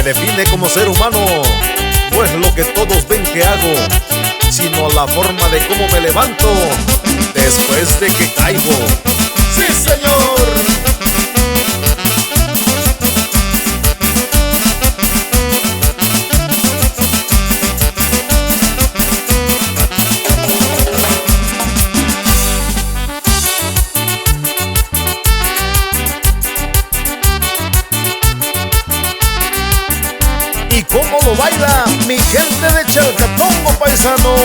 define como ser humano no es lo que todos ven que hago, sino la forma de cómo me levanto después de que caigo. ¡Sí, señor! ¿Y cómo lo baila mi gente de Chalcatongo, paisano?